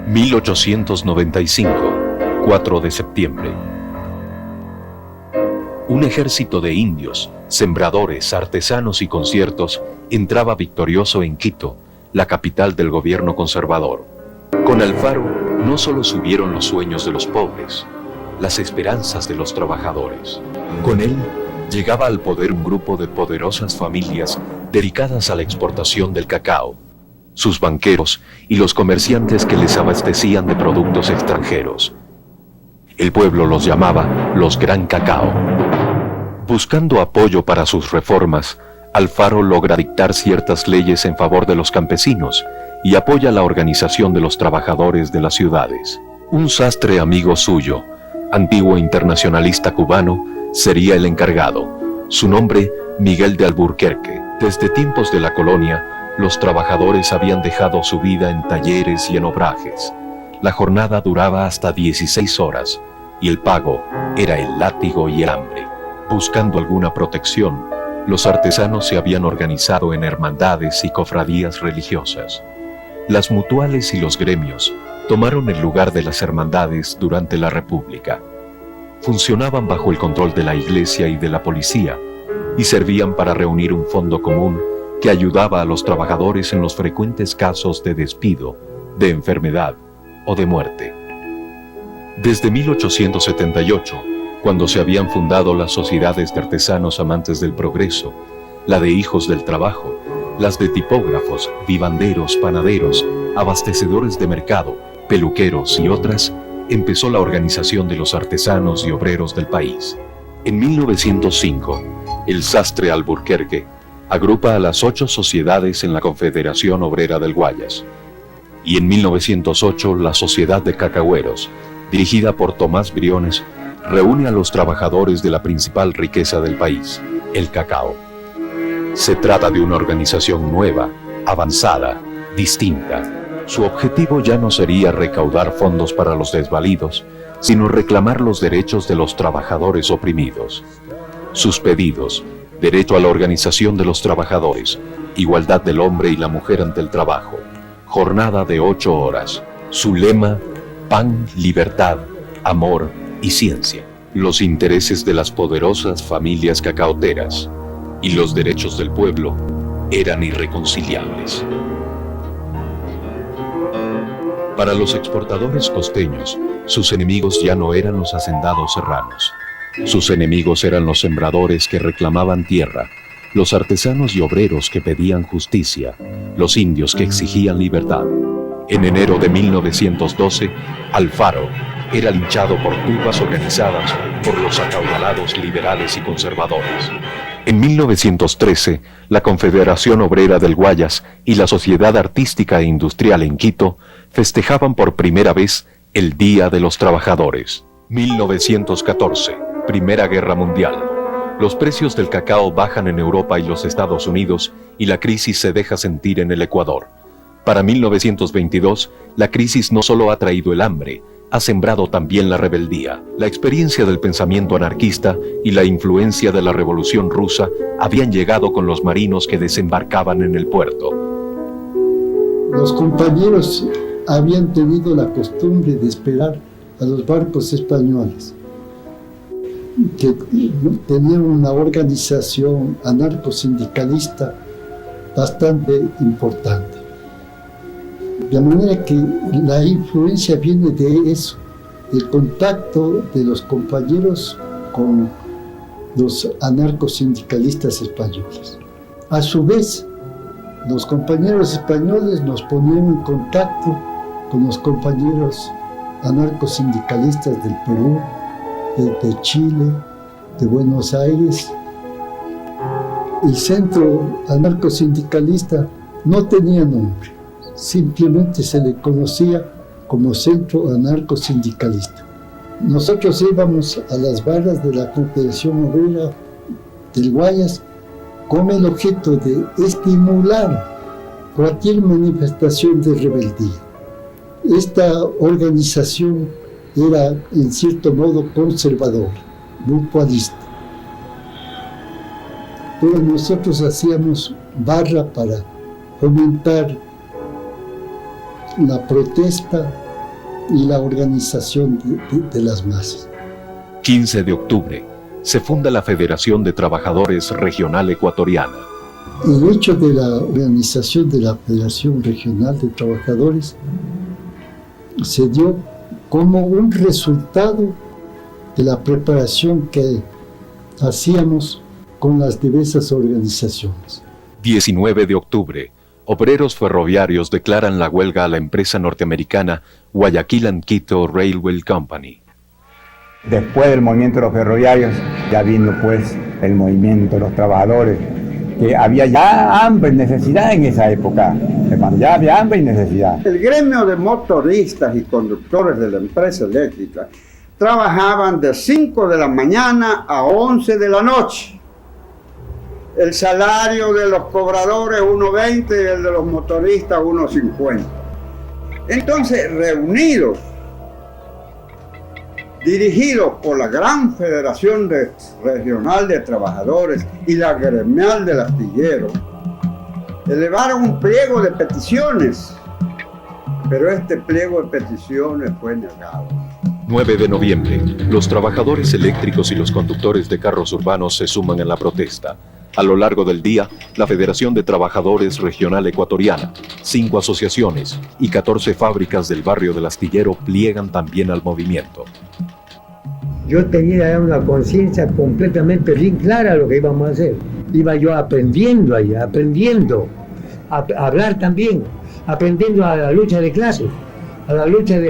1895, 4 de septiembre. Un ejército de indios, sembradores, artesanos y conciertos entraba victorioso en Quito, la capital del gobierno conservador. Con Alfaro no solo subieron los sueños de los pobres, las esperanzas de los trabajadores. Con él llegaba al poder un grupo de poderosas familias dedicadas a la exportación del cacao, sus banqueros y los comerciantes que les abastecían de productos extranjeros. El pueblo los llamaba los Gran Cacao. Buscando apoyo para sus reformas, Alfaro logra dictar ciertas leyes en favor de los campesinos y apoya la organización de los trabajadores de las ciudades. Un sastre amigo suyo, antiguo internacionalista cubano, sería el encargado. Su nombre, Miguel de Alburquerque. Desde tiempos de la colonia, los trabajadores habían dejado su vida en talleres y en obrajes. La jornada duraba hasta 16 horas y el pago era el látigo y el hambre. Buscando alguna protección, los artesanos se habían organizado en hermandades y cofradías religiosas. Las mutuales y los gremios tomaron el lugar de las hermandades durante la República. Funcionaban bajo el control de la Iglesia y de la policía y servían para reunir un fondo común que ayudaba a los trabajadores en los frecuentes casos de despido, de enfermedad o de muerte. Desde 1878, cuando se habían fundado las sociedades de artesanos amantes del progreso, la de hijos del trabajo, las de tipógrafos, vivanderos, panaderos, abastecedores de mercado, peluqueros y otras, empezó la organización de los artesanos y obreros del país. En 1905, el sastre Alburquerque agrupa a las 8 sociedades en la Confederación Obrera del Guayas. Y en 1908, la Sociedad de Cacahueros, dirigida por Tomás Briones, reúne a los trabajadores de la principal riqueza del país, el cacao. Se trata de una organización nueva, avanzada, distinta. Su objetivo ya no sería recaudar fondos para los desvalidos, sino reclamar los derechos de los trabajadores oprimidos. Sus pedidos: derecho a la organización de los trabajadores, igualdad del hombre y la mujer ante el trabajo, jornada de 8 horas. Su lema: pan, libertad, amor y ciencia. Los intereses de las poderosas familias cacaoteras y los derechos del pueblo eran irreconciliables. Para los exportadores costeños, sus enemigos ya no eran los hacendados serranos. Sus enemigos eran los sembradores que reclamaban tierra, los artesanos y obreros que pedían justicia, los indios que exigían libertad. En enero de 1912, Alfaro era linchado por turbas organizadas por los acaudalados liberales y conservadores. En 1913, la Confederación Obrera del Guayas y la Sociedad Artística e Industrial en Quito festejaban por primera vez el Día de los Trabajadores. 1914, Primera Guerra Mundial. Los precios del cacao bajan en Europa y los Estados Unidos y la crisis se deja sentir en el Ecuador. Para 1922, la crisis no solo ha traído el hambre, ha sembrado también la rebeldía. La experiencia del pensamiento anarquista y la influencia de la Revolución Rusa habían llegado con los marinos que desembarcaban en el puerto. Los compañeros habían tenido la costumbre de esperar a los barcos españoles, que tenían una organización anarcosindicalista bastante importante. De manera que la influencia viene de eso, del contacto de los compañeros con los anarcosindicalistas españoles. A su vez, los compañeros españoles nos ponían en contacto con los compañeros anarcosindicalistas del Perú, de Chile, de Buenos Aires. El centro anarcosindicalista no tenía nombre. Simplemente se le conocía como Centro Anarcosindicalista. Nosotros íbamos a las barras de la Confederación Obrera del Guayas con el objeto de estimular cualquier manifestación de rebeldía. Esta organización era en cierto modo conservadora, mutualista. Pero nosotros hacíamos barra para fomentar la protesta y la organización de las masas. 15 de octubre, se funda la Federación de Trabajadores Regional Ecuatoriana. El hecho de la organización de la Federación Regional de Trabajadores se dio como un resultado de la preparación que hacíamos con las diversas organizaciones. 19 de octubre, obreros ferroviarios declaran la huelga a la empresa norteamericana Guayaquil and Quito Railway Company. Después del movimiento de los ferroviarios, ya vino pues el movimiento de los trabajadores, que había ya hambre y necesidad en esa época, hermano, ya había hambre y necesidad. El gremio de motoristas y conductores de la empresa eléctrica trabajaban de 5 de la mañana a 11 de la noche. El salario de los cobradores 1.20 y el de los motoristas 1.50. Entonces, reunidos, dirigidos por la gran Federación Regional de Trabajadores y la gremial del astillero, elevaron un pliego de peticiones, pero este pliego de peticiones fue negado. 9 de noviembre, los trabajadores eléctricos y los conductores de carros urbanos se suman en la protesta. A lo largo del día, la Federación de Trabajadores Regional Ecuatoriana, 5 asociaciones y 14 fábricas del barrio del Astillero pliegan también al movimiento. Yo tenía una conciencia completamente bien clara de lo que íbamos a hacer. Iba yo aprendiendo ahí, aprendiendo a hablar también, aprendiendo a la lucha de clases, a la lucha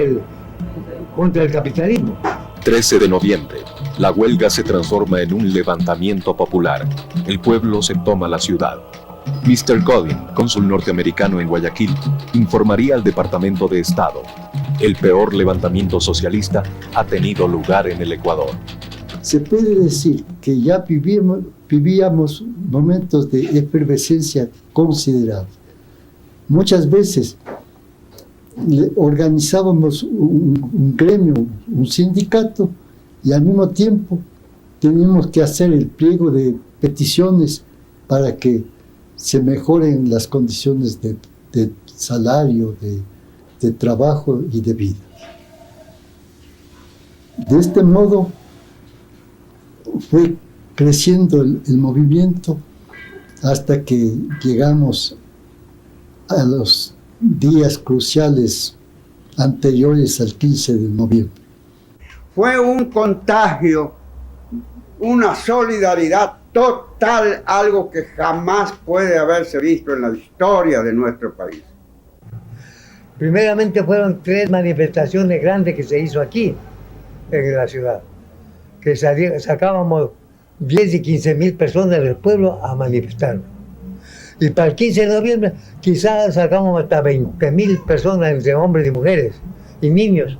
contra el capitalismo. 13 de noviembre, la huelga se transforma en un levantamiento popular. El pueblo se toma la ciudad. Mr. Godin, cónsul norteamericano en Guayaquil, informaría al Departamento de Estado. El peor levantamiento socialista ha tenido lugar en el Ecuador. Se puede decir que ya vivíamos momentos de efervescencia considerables. Muchas veces organizábamos un gremio, un sindicato, y al mismo tiempo teníamos que hacer el pliego de peticiones para que se mejoren las condiciones de salario, de trabajo y de vida. De este modo fue creciendo el movimiento hasta que llegamos a los días cruciales anteriores al 15 de noviembre. Fue un contagio, una solidaridad total, algo que jamás puede haberse visto en la historia de nuestro país. Primeramente fueron 3 manifestaciones grandes que se hizo aquí, en la ciudad, que sacábamos 10 y 15 mil personas del pueblo a manifestar. Y para el 15 de noviembre quizás sacamos hasta 20.000 personas entre hombres y mujeres y niños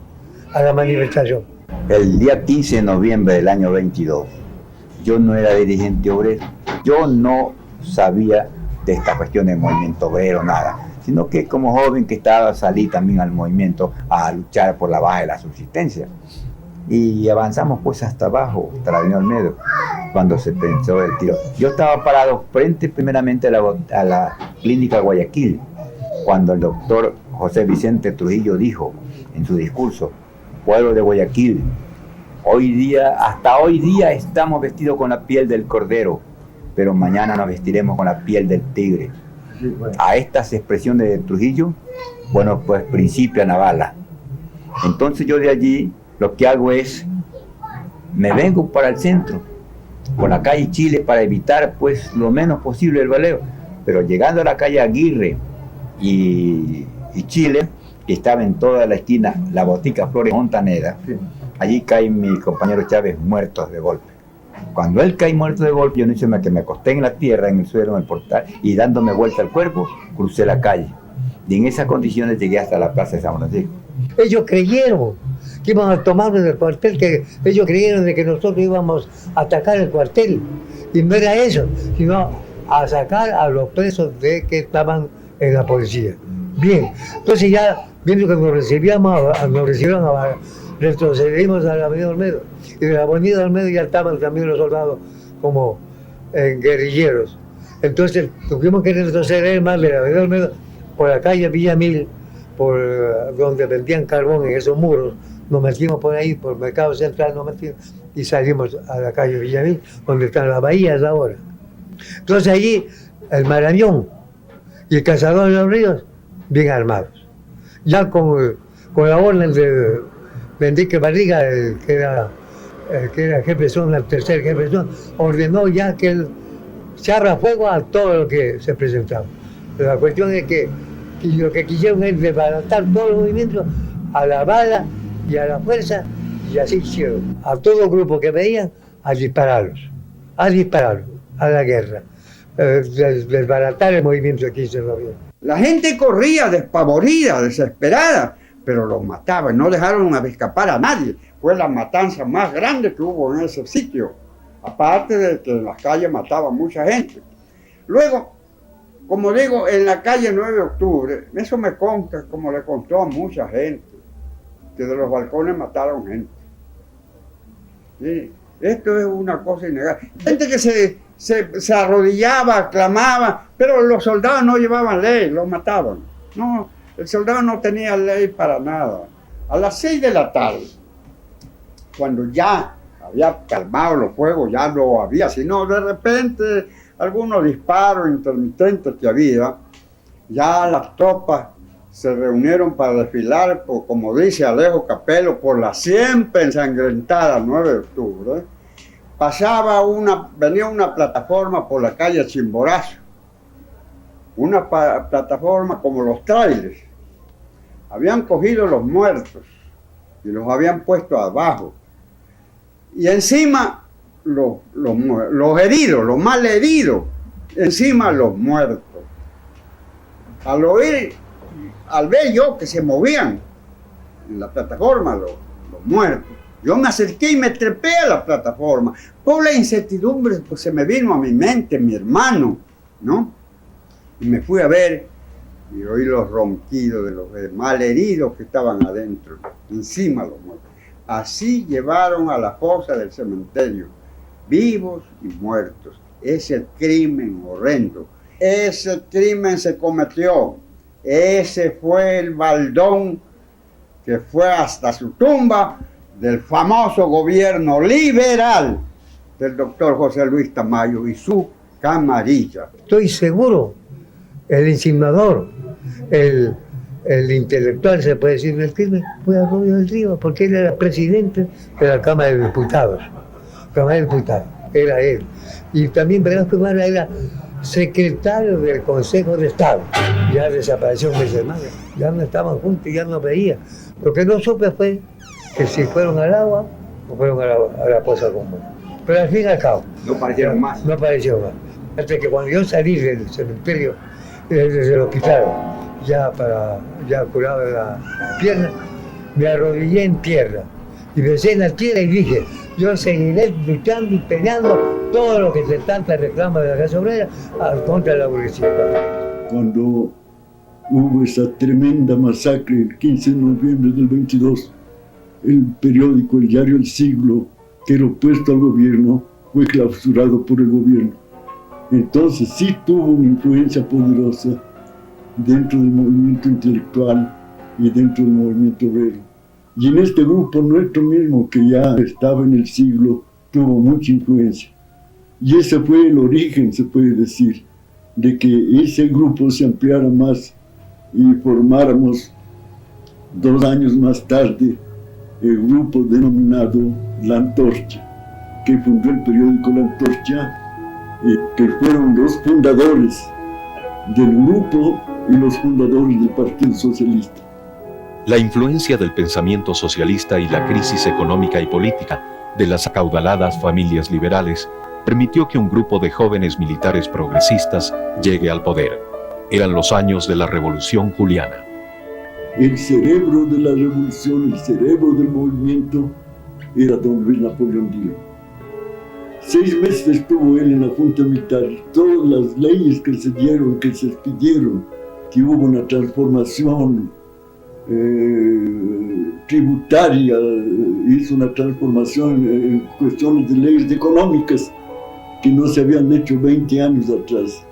a la manifestación. El día 15 de noviembre del año 22, yo no era dirigente obrero, yo no sabía de esta cuestión del movimiento obrero, nada, sino que como joven que estaba salí también al movimiento a luchar por la baja de la subsistencia. Y avanzamos pues hasta abajo, hasta la Avenida Olmedo, cuando se pensó el tiro. Yo estaba parado frente primeramente a la clínica Guayaquil, cuando el doctor José Vicente Trujillo dijo en su discurso: pueblo de Guayaquil, hasta hoy día estamos vestidos con la piel del cordero, pero mañana nos vestiremos con la piel del tigre. A estas expresiones de Trujillo, bueno, pues principia la bala. Entonces yo de allí lo que hago es, me vengo para el centro, por la calle Chile, para evitar pues lo menos posible el baleo. Pero llegando a la calle Aguirre y Chile, que estaba en toda la esquina, la botica Flores Montaneda, allí cae mi compañero Chávez muerto de golpe. Cuando él cae muerto de golpe, yo no hice más que me acosté en la tierra, en el suelo, en el portal, y dándome vuelta al cuerpo, crucé la calle. Y en esas condiciones llegué hasta la plaza de San Francisco. Ellos creyeron que iban a tomarnos el cuartel, que ellos creyeron de que nosotros íbamos a atacar el cuartel. Y no era eso, sino a sacar a los presos que estaban en la policía. Bien, entonces ya viendo que nos recibieron, retrocedimos a la Avenida Olmedo. Y de la Avenida Olmedo ya estaban también los soldados como guerrilleros. Entonces tuvimos que retroceder más de la Avenida Olmedo por la calle Villamil por donde vendían carbón en esos muros, nos metimos por ahí, por el Mercado Central, nos metimos y salimos a la calle Villamil, donde están las bahías ahora. Entonces allí el Marañón y el Cazador de los Ríos, bien armados. Ya con la orden de Enrique Barriga, que era jefe de zona, el tercer jefe de zona, ordenó ya que él se abra fuego a todo lo que se presentaba. Pero la cuestión es que lo que quisieron es desbaratar todos los movimientos a la bala y a la fuerza, y así hicieron. A todo grupo que veían, a dispararlos, a la guerra, desbaratar el movimiento que hizo el gobierno. La gente corría despavorida, desesperada, pero los mataban, no dejaron escapar a nadie. Fue la matanza más grande que hubo en ese sitio, aparte de que en las calles mataban mucha gente. Luego, como digo, en la calle 9 de octubre, eso me consta, como le contó a mucha gente, que de los balcones mataron gente. Sí, esto es una cosa innegable. Gente que se arrodillaba, clamaba, pero los soldados no llevaban ley, los mataban. No, el soldado no tenía ley para nada. A las 6 de la tarde, cuando ya había calmado los fuegos, ya no había, sino de repente algunos disparos intermitentes que había, ya las tropas se reunieron para desfilar, como dice Alejo Capello, por la siempre ensangrentada 9 de octubre. Venía una plataforma por la calle Chimborazo, una plataforma como los trailers. Habían cogido los muertos y los habían puesto abajo. Y encima los heridos, los mal heridos, encima los muertos. Al ver yo que se movían en la plataforma los muertos, yo me acerqué y me trepé a la plataforma. Por la incertidumbre, pues se me vino a mi mente mi hermano, ¿no? Y me fui a ver y oí los ronquidos de los malheridos que estaban adentro, encima los muertos. Así llevaron a la fosa del cementerio, vivos y muertos. Ese crimen horrendo, ese crimen se cometió. Ese fue el baldón que fue hasta su tumba del famoso gobierno liberal del doctor José Luis Tamayo y su camarilla. Estoy seguro, el insinuador, el intelectual, se puede decir, del crimen, fue a Rubio del Río, porque él era presidente de la Cámara de Diputados. Era él. Y también Velasco Ibarra era secretario del Consejo de Estado. Ya desapareció mis hermanos, ya no estaban juntos, ya no veía. Lo que no supe fue que si fueron al agua o fueron a la fosa común. Pero al fin y al cabo. No aparecieron más. No aparecieron más. Hasta que cuando yo salí del cementerio, desde el hospital, ya curado de la pierna, me arrodillé en tierra. Y besé en la tierra y dije, yo seguiré luchando y peleando todo lo que se tanta reclama de la clase obrera contra la burguesía. Cuando hubo esa tremenda masacre el 15 de noviembre del 22, el periódico, el diario El Siglo, que era opuesto al gobierno, fue clausurado por el gobierno. Entonces sí tuvo una influencia poderosa dentro del movimiento intelectual y dentro del movimiento obrero. Y en este grupo nuestro mismo, que ya estaba en El Siglo, tuvo mucha influencia. Y ese fue el origen, se puede decir, de que ese grupo se ampliara más y formáramos 2 años más tarde el grupo denominado La Antorcha, que fundó el periódico La Antorcha, que fueron los fundadores del grupo y los fundadores del Partido Socialista. La influencia del pensamiento socialista y la crisis económica y política de las acaudaladas familias liberales permitió que un grupo de jóvenes militares progresistas llegue al poder. Eran los años de la Revolución Juliana. El cerebro de la revolución, el cerebro del movimiento, era don Luis Napoleón Dilo. 6 meses estuvo él en la Junta Militar. Todas las leyes que se dieron, que se expidieron, que hubo una transformación tributaria, hizo una transformación en cuestiones de leyes económicas que no se habían hecho 20 años atrás.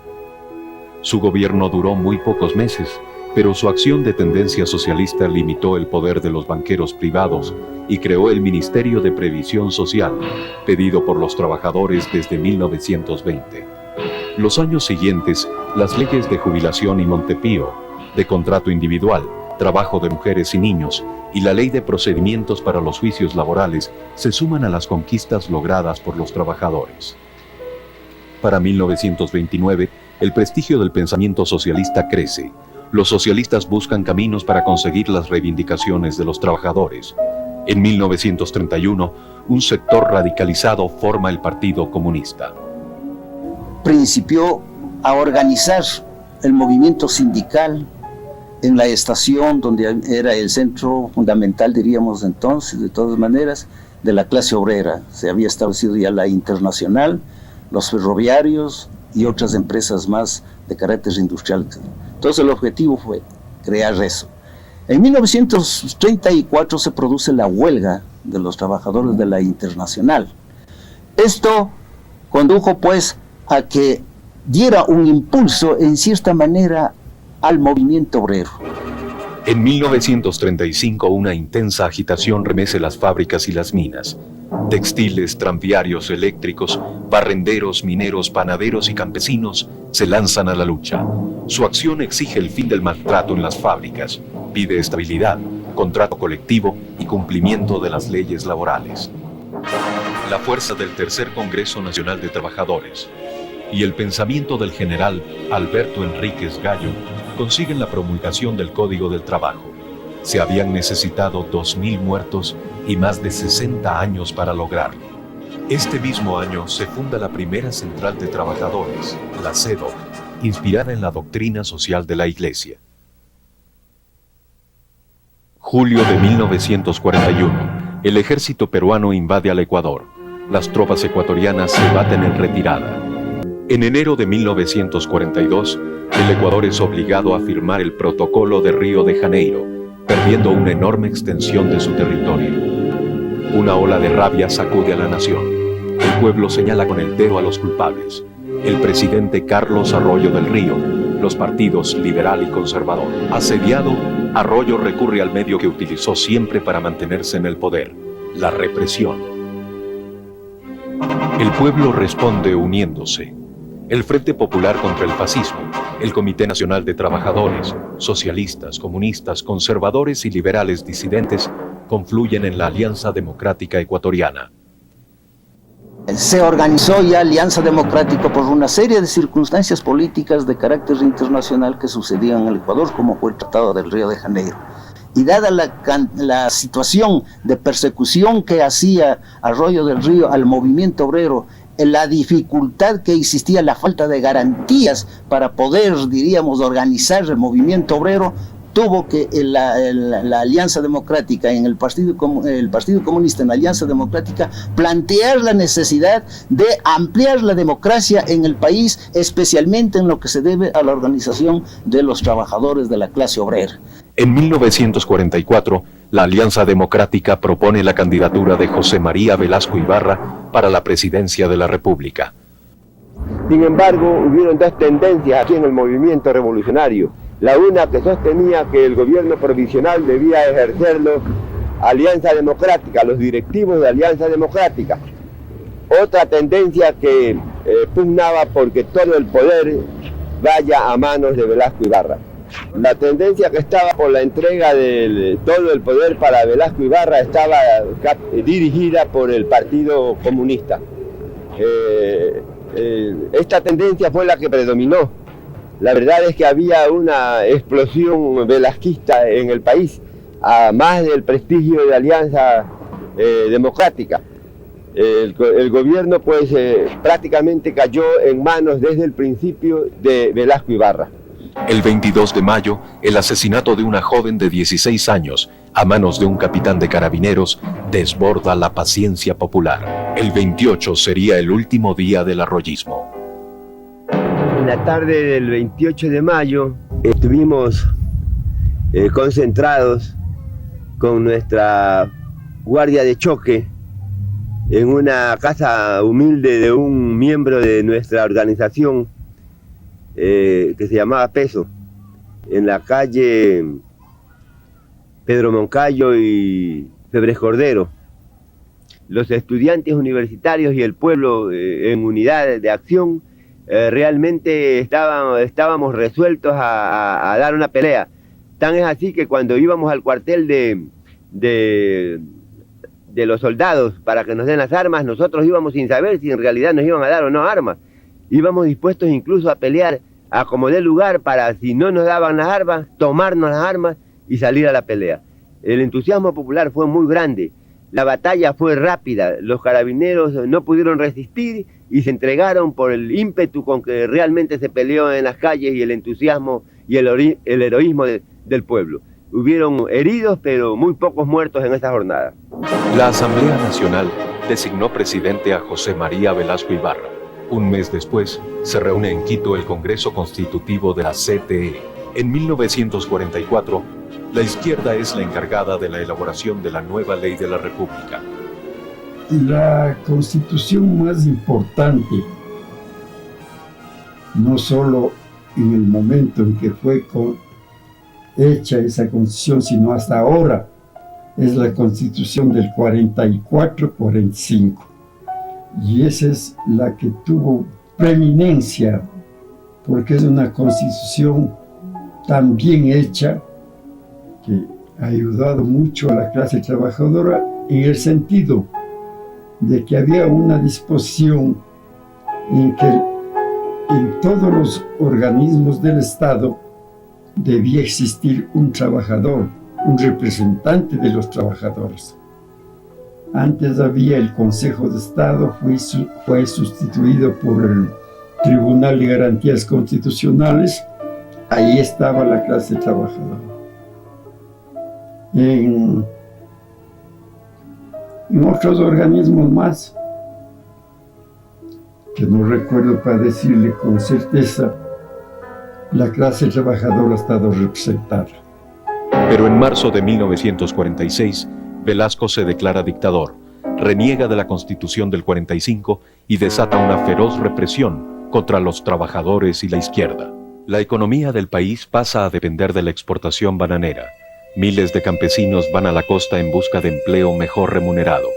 Su gobierno duró muy pocos meses, pero su acción de tendencia socialista limitó el poder de los banqueros privados y creó el Ministerio de Previsión Social, pedido por los trabajadores desde 1920. Los años siguientes, las leyes de jubilación y Montepío, de contrato individual, trabajo de mujeres y niños, y la ley de procedimientos para los juicios laborales se suman a las conquistas logradas por los trabajadores. Para 1929, el prestigio del pensamiento socialista crece. Los socialistas buscan caminos para conseguir las reivindicaciones de los trabajadores. En 1931, un sector radicalizado forma el Partido Comunista. Principió a organizar el movimiento sindical en la estación, donde era el centro fundamental, diríamos entonces, de todas maneras, de la clase obrera. Se había establecido ya la Internacional, los ferroviarios y otras empresas más de carácter industrial. Entonces el objetivo fue crear eso. En 1934 se produce la huelga de los trabajadores de la Internacional. Esto condujo pues a que diera un impulso en cierta manera al movimiento obrero. En 1935 una intensa agitación remece las fábricas y las minas. Textiles, tranviarios, eléctricos, barrenderos, mineros, panaderos y campesinos se lanzan a la lucha. Su acción exige el fin del maltrato en las fábricas, pide estabilidad, contrato colectivo y cumplimiento de las leyes laborales. La fuerza del Tercer Congreso Nacional de Trabajadores y el pensamiento del general Alberto Enríquez Gallo consiguen la promulgación del Código del Trabajo. Se habían necesitado 2.000 muertos y más de 60 años para lograrlo. Este mismo año se funda la primera central de trabajadores, la CEDOC, inspirada en la doctrina social de la Iglesia. Julio de 1941, el ejército peruano invade al Ecuador. Las tropas ecuatorianas se baten en retirada. En enero de 1942, el Ecuador es obligado a firmar el Protocolo de Río de Janeiro, perdiendo una enorme extensión de su territorio. Una ola de rabia sacude a la nación. El pueblo señala con el dedo a los culpables. El presidente Carlos Arroyo del Río, los partidos liberal y conservador. Asediado, Arroyo recurre al medio que utilizó siempre para mantenerse en el poder, la represión. El pueblo responde uniéndose. El Frente Popular contra el Fascismo, el Comité Nacional de Trabajadores, socialistas, comunistas, conservadores y liberales disidentes confluyen en la Alianza Democrática Ecuatoriana. Se organizó ya Alianza Democrática por una serie de circunstancias políticas de carácter internacional que sucedían en el Ecuador, como fue el Tratado del Río de Janeiro. Y dada la situación de persecución que hacía Arroyo del Río al movimiento obrero, la dificultad que existía, la falta de garantías para poder, diríamos, organizar el movimiento obrero, tuvo que la Alianza Democrática, en el Partido Comunista en la Alianza Democrática, plantear la necesidad de ampliar la democracia en el país, especialmente en lo que se debe a la organización de los trabajadores de la clase obrera. En 1944, la Alianza Democrática propone la candidatura de José María Velasco Ibarra para la presidencia de la República. Sin embargo, hubieron dos tendencias aquí en el movimiento revolucionario. La una que sostenía que el gobierno provisional debía ejercerlo Alianza Democrática, los directivos de Alianza Democrática. Otra tendencia que pugnaba porque todo el poder vaya a manos de Velasco Ibarra. La tendencia que estaba por la entrega de todo el poder para Velasco Ibarra estaba dirigida por el Partido Comunista. Esta tendencia fue la que predominó. La verdad es que había una explosión velasquista en el país, a más del prestigio de Alianza Democrática. El gobierno pues prácticamente cayó en manos desde el principio de Velasco Ibarra. El 22 de mayo, el asesinato de una joven de 16 años a manos de un capitán de carabineros desborda la paciencia popular. El 28 sería el último día del arroyismo. En la tarde del 28 de mayo estuvimos concentrados con nuestra guardia de choque en una casa humilde de un miembro de nuestra organización que se llamaba Peso. en la calle Pedro Moncayo y Febres Cordero. Los estudiantes universitarios y el pueblo en unidad de acción realmente estábamos resueltos a dar una pelea. Tan es así que cuando íbamos al cuartel de los soldados para que nos den las armas, nosotros íbamos sin saber si en realidad nos iban a dar o no armas. Íbamos dispuestos incluso a pelear a como dé lugar para, si no nos daban las armas, tomarnos las armas y salir a la pelea. El entusiasmo popular fue muy grande, la batalla fue rápida, los carabineros no pudieron resistir y se entregaron por el ímpetu con que realmente se peleó en las calles y el entusiasmo y el heroísmo del pueblo. Hubieron heridos, pero muy pocos muertos en esta jornada. La Asamblea Nacional designó presidente a José María Velasco Ibarra. Un mes después, se reúne en Quito el Congreso Constitutivo de la CTE. En 1944, la izquierda es la encargada de la elaboración de la nueva ley de la República. La constitución más importante, no solo en el momento en que fue hecha esa constitución, sino hasta ahora, es la constitución del 44-45. Y esa es la que tuvo preeminencia, porque es una constitución tan bien hecha que ha ayudado mucho a la clase trabajadora en el sentido de que había una disposición en que en todos los organismos del Estado debía existir un trabajador, un representante de los trabajadores. Antes había el Consejo de Estado, fue sustituido por el Tribunal de Garantías Constitucionales. Ahí estaba la clase trabajadora. En otros organismos más, que no recuerdo para decirle con certeza, la clase trabajadora ha estado representada. Pero en marzo de 1946, Velasco se declara dictador, reniega de la Constitución del 45 y desata una feroz represión contra los trabajadores y la izquierda. La economía del país pasa a depender de la exportación bananera. Miles de campesinos van a la costa en busca de empleo mejor remunerado.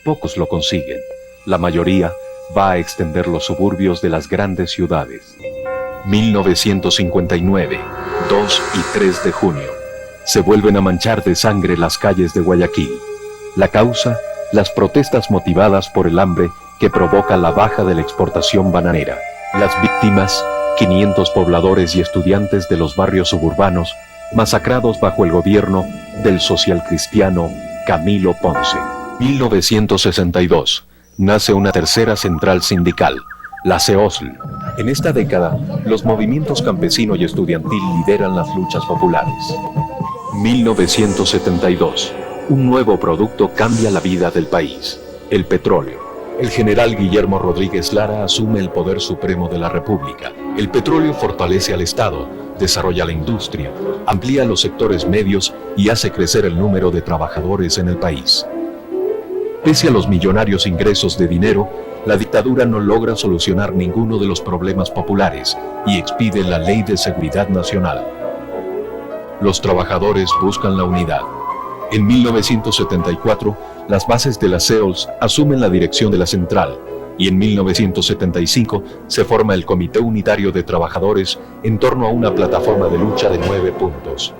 Pocos lo consiguen. La mayoría va a extender los suburbios de las grandes ciudades. 1959, 2 y 3 de junio. Se vuelven a manchar de sangre las calles de Guayaquil. La causa, las protestas motivadas por el hambre que provoca la baja de la exportación bananera. Las víctimas, 500 pobladores y estudiantes de los barrios suburbanos, masacrados bajo el gobierno del socialcristiano Camilo Ponce. 1962, nace una tercera central sindical, la CEOSL. En esta década, los movimientos campesino y estudiantil lideran las luchas populares. 1972, un nuevo producto cambia la vida del país, el petróleo. El general Guillermo Rodríguez Lara asume el poder supremo de la República. El petróleo fortalece al Estado, desarrolla la industria, amplía los sectores medios y hace crecer el número de trabajadores en el país. Pese a los millonarios ingresos de dinero, la dictadura no logra solucionar ninguno de los problemas populares y expide la Ley de Seguridad Nacional. Los trabajadores buscan la unidad. En 1974, las bases de la CEOLS asumen la dirección de la central y en 1975 se forma el Comité Unitario de Trabajadores en torno a una plataforma de lucha de 9 puntos.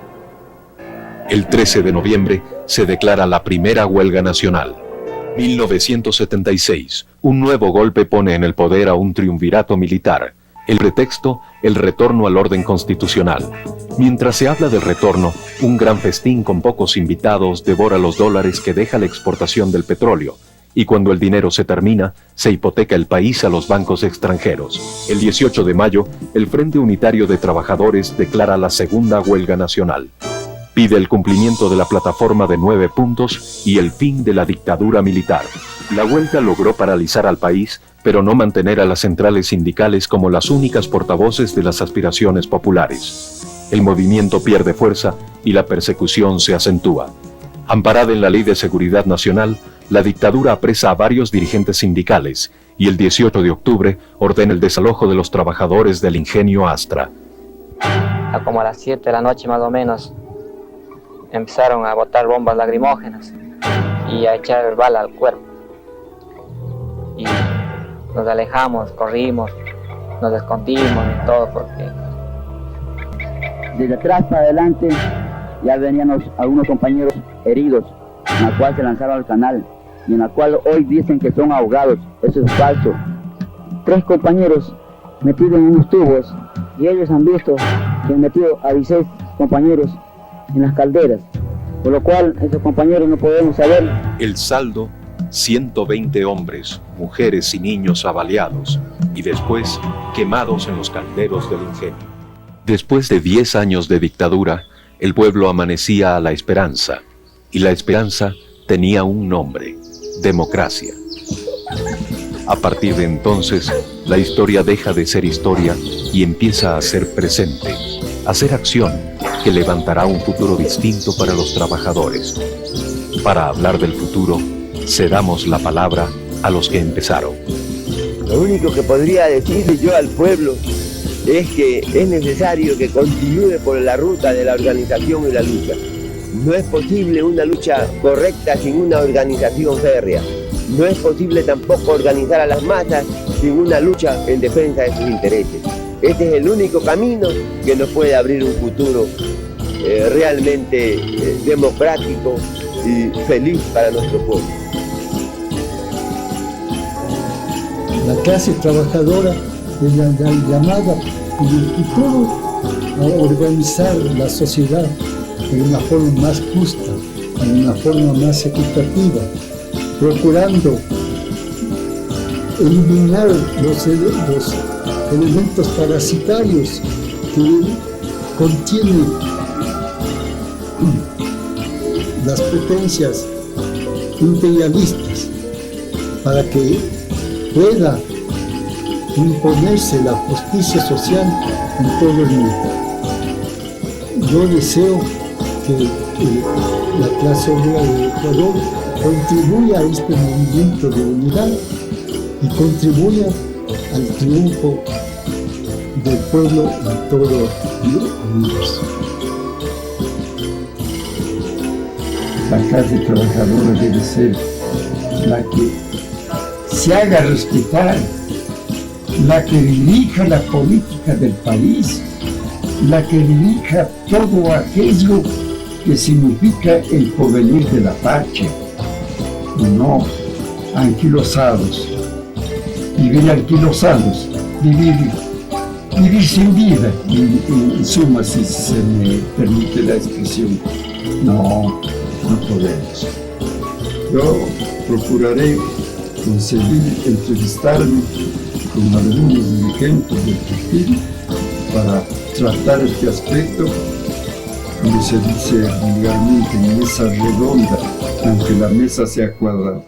El 13 de noviembre se declara la primera huelga nacional. 1976, un nuevo golpe pone en el poder a un triunvirato militar. El pretexto, el retorno al orden constitucional. Mientras se habla del retorno, un gran festín con pocos invitados devora los dólares que deja la exportación del petróleo, y cuando el dinero se termina, se hipoteca el país a los bancos extranjeros. El 18 de mayo, el Frente Unitario de Trabajadores declara la segunda huelga nacional. Pide el cumplimiento de la plataforma de 9 puntos y el fin de la dictadura militar. La huelga logró paralizar al país, pero no mantener a las centrales sindicales como las únicas portavoces de las aspiraciones populares. El movimiento pierde fuerza y la persecución se acentúa. Amparada en la Ley de Seguridad Nacional, la dictadura apresa a varios dirigentes sindicales y el 18 de octubre ordena el desalojo de los trabajadores del ingenio Astra. como a las 7 de la noche más o menos, empezaron a botar bombas lacrimógenas y a echar bala al cuerpo. Y nos alejamos, corrimos, nos escondimos y todo porque... Desde atrás para adelante ya venían algunos compañeros heridos, en la cual se lanzaron al canal y en la cual hoy dicen que son ahogados. Eso es falso. 3 compañeros metidos en unos tubos y ellos han visto que han metido a 16 compañeros en las calderas, por lo cual esos compañeros no podemos saber. El saldo, 120 hombres, mujeres y niños avaliados y después quemados en los calderos del ingenio. Después de 10 años de dictadura, el pueblo amanecía a la esperanza, y la esperanza tenía un nombre: democracia. A partir de entonces, la historia deja de ser historia y empieza a ser presente, a ser acción que levantará un futuro distinto para los trabajadores. Para hablar del futuro, cedamos la palabra a los que empezaron. Lo único que podría decirle yo al pueblo es que es necesario que continúe por la ruta de la organización y la lucha. No es posible una lucha correcta sin una organización férrea. No es posible tampoco organizar a las masas sin una lucha en defensa de sus intereses. Este es el único camino que nos puede abrir un futuro realmente democrático y feliz para nuestro pueblo. La clase trabajadora es la llamada en el futuro a organizar la sociedad de una forma más justa, de una forma más equitativa, procurando eliminar los elementos parasitarios que contienen las potencias imperialistas, para que pueda imponerse la justicia social en todo el mundo. Yo deseo que la clase obrera de Ecuador contribuya a este movimiento de unidad y contribuya al triunfo del pueblo en todo el universo. La clase trabajadora debe ser la que se haga respetar, la que dirija la política del país, la que dirija todo aquello que significa el porvenir de la patria, y no anquilosados. Vivir anquilosados, vivir sin vida, en suma, si se me permite la expresión. No podemos. Yo procuraré conseguir entrevistarme con algunos dirigentes del partido para tratar este aspecto, como se dice vulgarmente, mesa redonda, aunque la mesa sea cuadrada.